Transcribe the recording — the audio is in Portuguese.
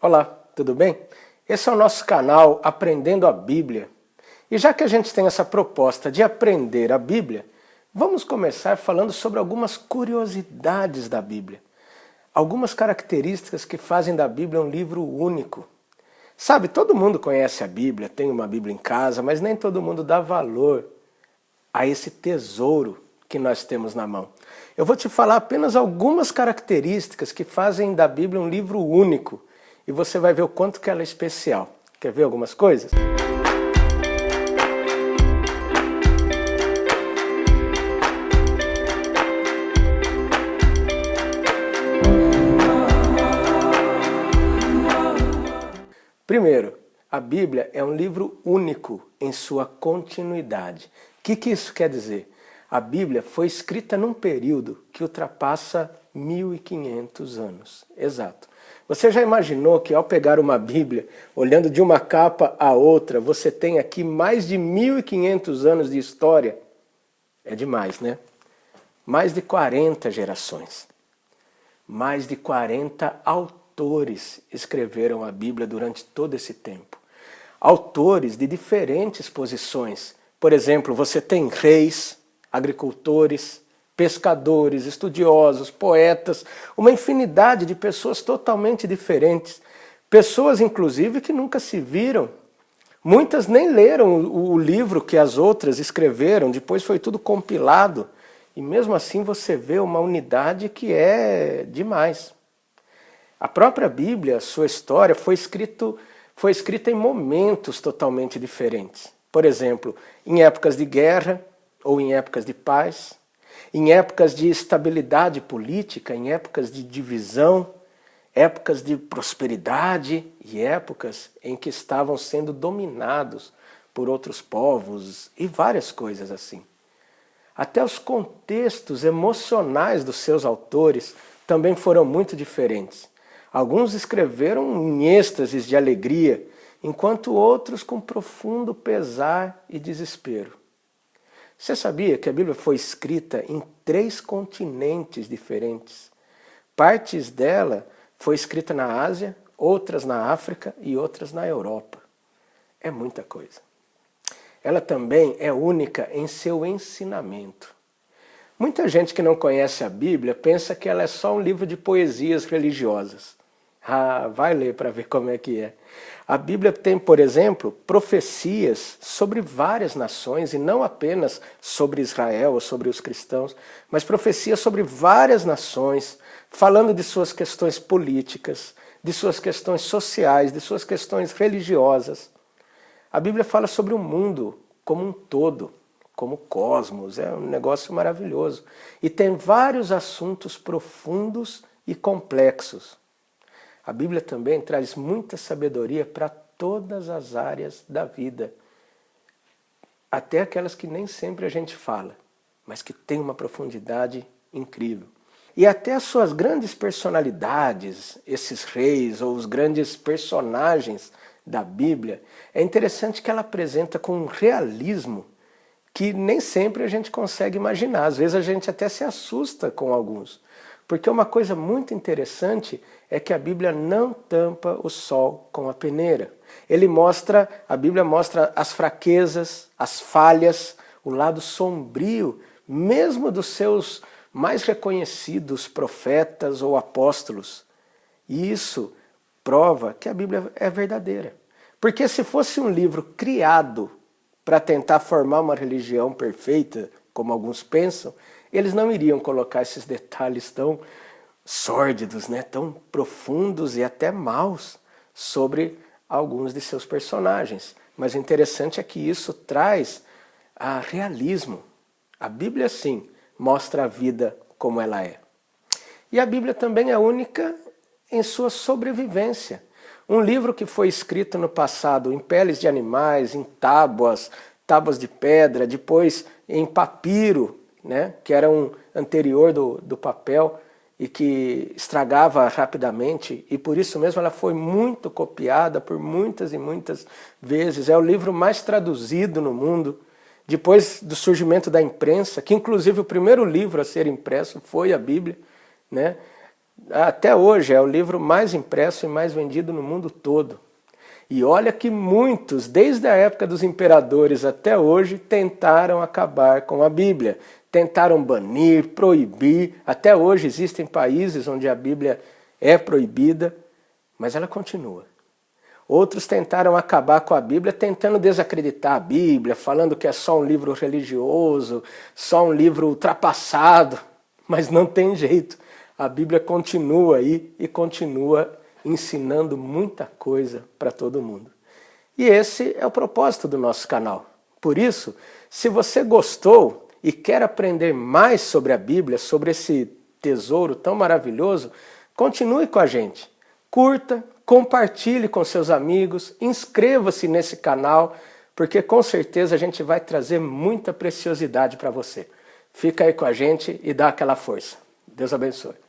Olá, tudo bem? Esse é o nosso canal Aprendendo a Bíblia. E já que a gente tem essa proposta de aprender a Bíblia, vamos começar falando sobre algumas curiosidades da Bíblia. Algumas características que fazem da Bíblia um livro único. Sabe, todo mundo conhece a Bíblia, tem uma Bíblia em casa, mas nem todo mundo dá valor a esse tesouro que nós temos na mão. Eu vou te falar apenas algumas características que fazem da Bíblia um livro único. E você vai ver o quanto que ela é especial. Quer ver algumas coisas? Primeiro, a Bíblia é um livro único em sua continuidade. O que isso quer dizer? A Bíblia foi escrita num período que ultrapassa 1500 anos. Exato. Você já imaginou que ao pegar uma Bíblia, olhando de uma capa a outra, você tem aqui mais de 1500 anos de história? É demais, né? Mais de 40 gerações. Mais de 40 autores escreveram a Bíblia durante todo esse tempo. Autores de diferentes posições. Por exemplo, você tem reis, agricultores, pescadores, estudiosos, poetas, uma infinidade de pessoas totalmente diferentes. Pessoas, inclusive, que nunca se viram. Muitas nem leram o livro que as outras escreveram, depois foi tudo compilado. E mesmo assim você vê uma unidade que é demais. A própria Bíblia, sua história, foi escrita em momentos totalmente diferentes. Por exemplo, em épocas de guerra ou em épocas de paz, em épocas de estabilidade política, em épocas de divisão, épocas de prosperidade e épocas em que estavam sendo dominados por outros povos e várias coisas assim. Até os contextos emocionais dos seus autores também foram muito diferentes. Alguns escreveram em êxtases de alegria, enquanto outros com profundo pesar e desespero. Você sabia que a Bíblia foi escrita em 3 continentes diferentes? Partes dela foi escrita na Ásia, outras na África e outras na Europa. É muita coisa. Ela também é única em seu ensinamento. Muita gente que não conhece a Bíblia pensa que ela é só um livro de poesias religiosas. Ah, vai ler para ver como é que é. A Bíblia tem, por exemplo, profecias sobre várias nações, e não apenas sobre Israel ou sobre os cristãos, mas profecias sobre várias nações, falando de suas questões políticas, de suas questões sociais, de suas questões religiosas. A Bíblia fala sobre o mundo como um todo, como cosmos, é um negócio maravilhoso. E tem vários assuntos profundos e complexos. A Bíblia também traz muita sabedoria para todas as áreas da vida. Até aquelas que nem sempre a gente fala, mas que tem uma profundidade incrível. E até as suas grandes personalidades, esses reis ou os grandes personagens da Bíblia, é interessante que ela apresenta com um realismo que nem sempre a gente consegue imaginar. Às vezes a gente até se assusta com alguns. Porque uma coisa muito interessante é que a Bíblia não tampa o sol com a peneira. A Bíblia mostra as fraquezas, as falhas, o lado sombrio, mesmo dos seus mais reconhecidos profetas ou apóstolos. E isso prova que a Bíblia é verdadeira. Porque se fosse um livro criado para tentar formar uma religião perfeita, como alguns pensam, eles não iriam colocar esses detalhes tão sórdidos, né, tão profundos e até maus sobre alguns de seus personagens. Mas o interessante é que isso traz realismo. A Bíblia, sim, mostra a vida como ela é. E a Bíblia também é única em sua sobrevivência. Um livro que foi escrito no passado em peles de animais, em tábuas de pedra, depois em papiro, né, que era um anterior do papel e que estragava rapidamente, e por isso mesmo ela foi muito copiada por muitas e muitas vezes. É o livro mais traduzido no mundo, depois do surgimento da imprensa, que inclusive o primeiro livro a ser impresso foi a Bíblia, né? Até hoje é o livro mais impresso e mais vendido no mundo todo. E olha que muitos, desde a época dos imperadores até hoje, tentaram acabar com a Bíblia. Tentaram banir, proibir. Até hoje existem países onde a Bíblia é proibida, mas ela continua. Outros tentaram acabar com a Bíblia tentando desacreditar a Bíblia, falando que é só um livro religioso, só um livro ultrapassado. Mas não tem jeito. A Bíblia continua aí e continua ensinando muita coisa para todo mundo. E esse é o propósito do nosso canal. Por isso, se você gostou e quer aprender mais sobre a Bíblia, sobre esse tesouro tão maravilhoso, continue com a gente. Curta, compartilhe com seus amigos, inscreva-se nesse canal, porque com certeza a gente vai trazer muita preciosidade para você. Fica aí com a gente e dá aquela força. Deus abençoe.